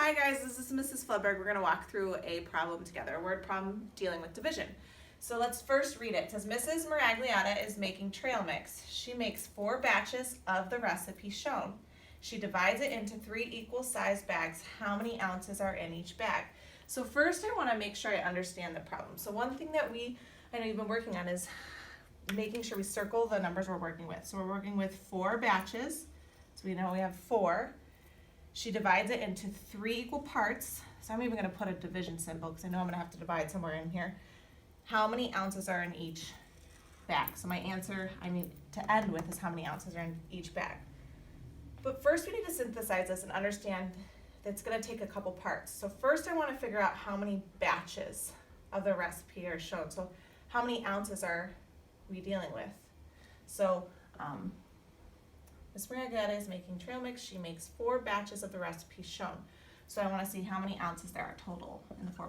Hi guys, this is Mrs. Flubberg. We're going to walk through a problem together, a word problem dealing with division. So let's first read it. It says, Mrs. Maragliata is making trail mix. She makes 4 batches of the recipe shown. She divides it into 3 equal sized bags. How many ounces are in each bag? So first I want to make sure I understand the problem. So one thing that I know you've been working on is making sure we circle the numbers we're working with. So we're working with 4 batches. So we know we have 4. She divides it into 3 equal parts. So I'm even going to put a division symbol because I know I'm going to have to divide somewhere in here. How many ounces are in each bag? So my answer I need to end with is how many ounces are in each bag. But first we need to synthesize this and understand that it's going to take a couple parts. So first I want to figure out how many batches of the recipe are shown. So how many ounces are we dealing with? So Ms. Maragliata is making trail mix. She makes 4 batches of the recipe shown. So I want to see how many ounces there are total in the 4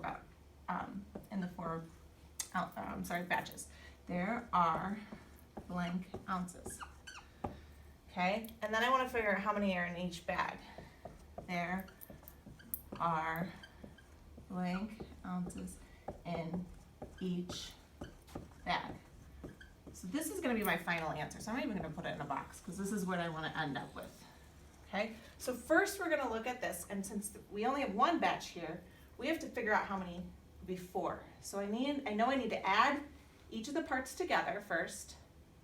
batches. There are blank ounces. Okay, and then I want to figure out how many are in each bag. There are blank ounces in each bag. So this is going to be my final answer. So I'm not even going to put it in a box because this is what I want to end up with. Okay, so first we're going to look at this, and since we only have 1 batch here, we have to figure out how many before. So I know I need to add each of the parts together first,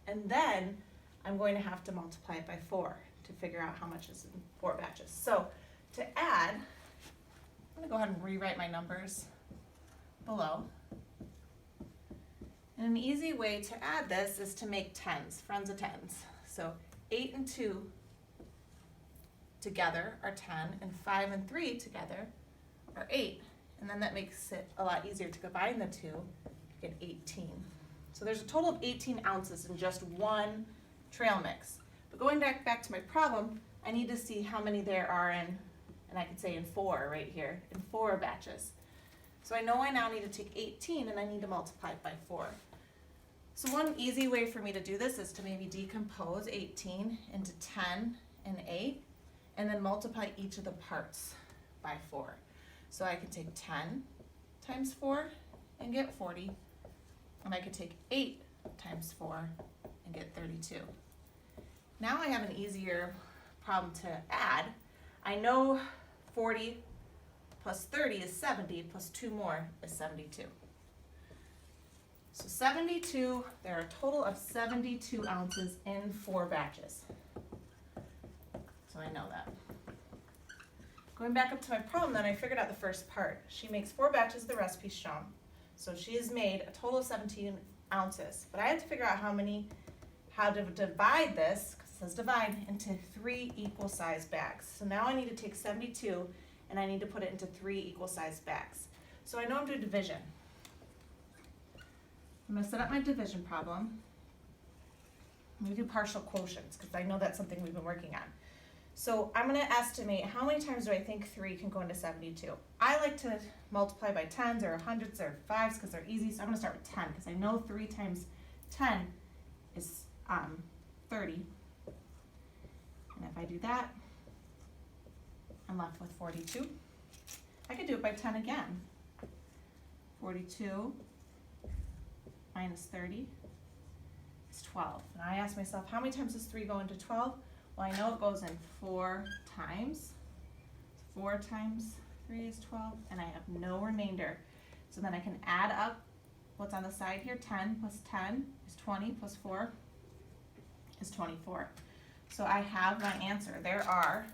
and then I'm going to have to multiply it by 4 to figure out how much is in 4 batches. So to add, I'm going to go ahead and rewrite my numbers below. And an easy way to add this is to make tens, friends of tens. So 8 and 2 together are 10, and 5 and 3 together are 8. And then that makes it a lot easier to combine the 2 to get 18. So there's a total of 18 ounces in just 1 trail mix. But going back to my problem, I need to see how many there are in, and I could say in 4 right here, in 4 batches. So I know I now need to take 18 and I need to multiply it by 4. So one easy way for me to do this is to maybe decompose 18 into 10 and 8, and then multiply each of the parts by 4. So I can take 10 times 4 and get 40, and I could take 8 times 4 and get 32. Now I have an easier problem to add. I know 40 plus 30 is 70, plus 2 more is 72. So 72, there are a total of 72 ounces in 4 batches. So I know that. Going back up to my problem, then I figured out the first part. She makes 4 batches of the recipe shown. So she has made a total of 17 ounces. But I had to figure out how to divide this, because it says divide, into 3 equal sized bags. So now I need to take 72 and I need to put it into 3 equal sized bags. So I know I'm doing division. I'm going to set up my division problem. I'm going to do partial quotients because I know that's something we've been working on. So I'm going to estimate how many times do I think 3 can go into 72. I like to multiply by 10s or 100s or 5s because they're easy. So I'm going to start with 10 because I know 3 times 10 is 30. And if I do that, I'm left with 42. I could do it by 10 again. 42 minus 30 is 12. And I ask myself, how many times does 3 go into 12? Well, I know it goes in 4 times. 4 times 3 is 12, and I have no remainder. So then I can add up what's on the side here. 10 plus 10 is 20, plus 4 is 24. So I have my answer. There are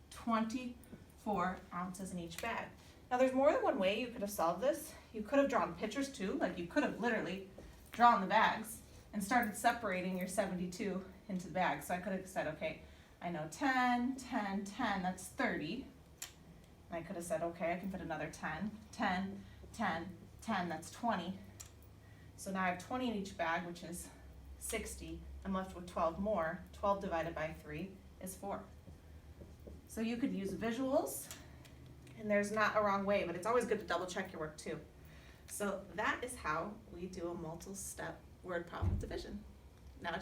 24 ounces in each bag. Now there's more than one way you could have solved this. You could have drawn pictures too, like you could have literally drawn the bags and started separating your 72 into the bags. So I could have said, okay, I know 10, 10, 10, that's 30. And I could have said, okay, I can fit another 10, 10, 10, 10, that's 20. So now I have 20 in each bag, which is 60. I'm left with 12 more. 12 divided by 3 is 4. So you could use visuals, and there's not a wrong way, but it's always good to double check your work too. So that is how we do a multi-step word problem with division.